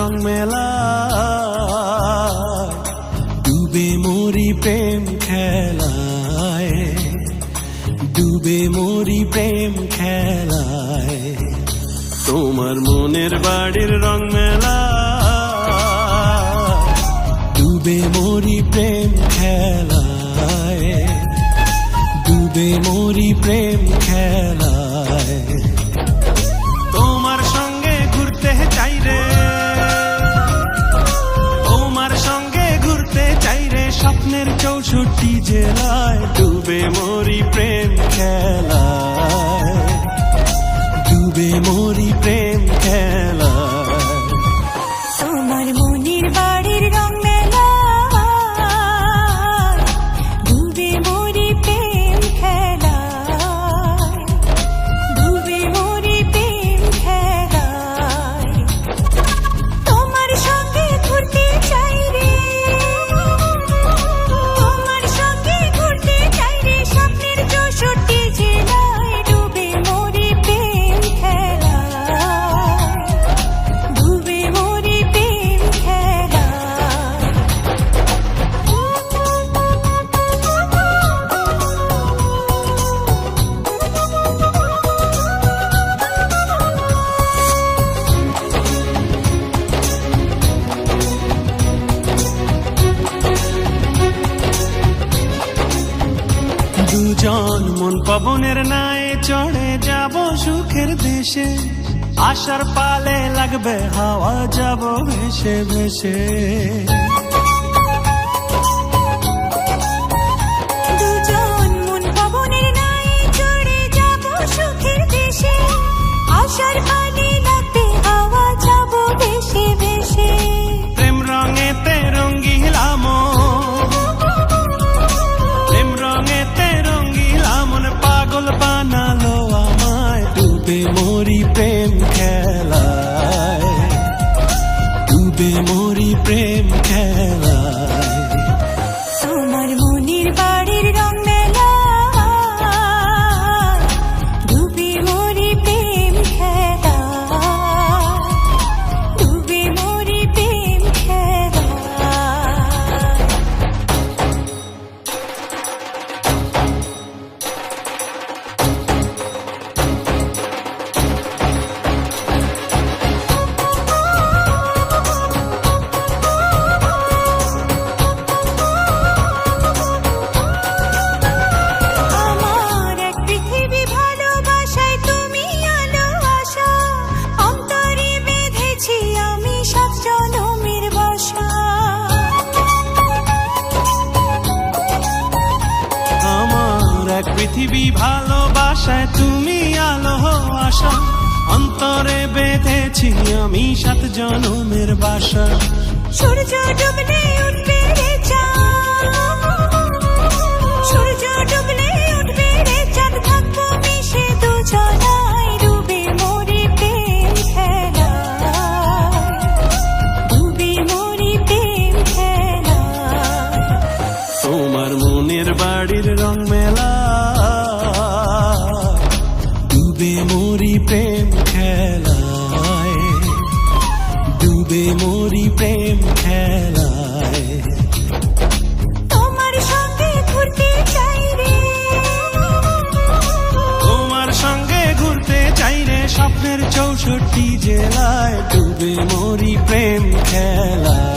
রং মেলা, ডুবে মরি প্রেম খেলায়, ডুবে মরি প্রেম খেলায়। তোমার মনের বাড়ির রং মেলা, ডুবে মরি প্রেম খেলায়, ডুবে মরি প্রেম খেলায়। তোমার সঙ্গে ঘুরতে চাই রে, তোমার সঙ্গে ঘুরতে চাই রে, স্বপ্নের 64 জেলায়। ডুবে মরি প্রেম খেলায়, ডুবে মরি প্রেম খেলায়। তোমার মনের বাড়ির রং মেলা, ডুবে মরি প্রেম খেলায়, ডুবে মরি প্রেম খেলায়। তোমার সঙ্গে ঘুরতে চাই রে, তোমার সঙ্গে ঘুরতে চাই রে, স্বপ্নের 64 জেলায়। ডুবে মরি প্রেম খেলায়, ডুবে মরি প্রেম খেলায়। দুজন মন পবনের নায়ে চড়ে যাব সুখের দেশে, আশার পালে লাগবে হাওয়া, যাব ভেসে ভেসে। দুজন মন পবনের নায়ে চড়ে যাব সুখের দেশে, আশার পালে লাগবে হাওয়া, যাব ভেসে ভেসে। প্রেম রঙেতে রঙ্গিলা মন, প্রেম রঙেতে রঙ্গিলা মন, পাগল বানালো আমায়। ডুবে মরি প্রেম খেলায়, ডুবে মরি প্রেম খেলায়। তোমার মনের বাড়ির রং মেলা, ডুবে মরি প্রেম খেলায়, ডুবে মরি প্রেম খেলায়। আমার এক পৃথিবী ভালোবাসায় তুমি আলো আশা, অন্তরে বেঁধেছি আমি 7 জনমের বাসা। আমার এক পৃথিবী ভালোবাসায় তুমি আলো আশা, অন্তরে বেঁধেছি আমি 7 জনমের বাসা। সূর্য ডুবলে উঠবে রে চাঁদ, সূর্য ডুবলে উঠবে রে চাঁদ, থাকবো মিশে দুজনায়। ডুবে মরি প্রেম খেলায়, ডুবে মরি প্রেম খেলায়। তোমার মনের বাড়ির রং মেলা, ডুবে মরি প্রেম খেলায়, ডুবে মরি প্রেম খেলায়। তোমার সঙ্গে ঘুরতে চাই রে, তোমার সঙ্গে ঘুরতে চাই রে, স্বপ্নের 64 জেলায়। ডুবে মরি প্রেম খেলায়।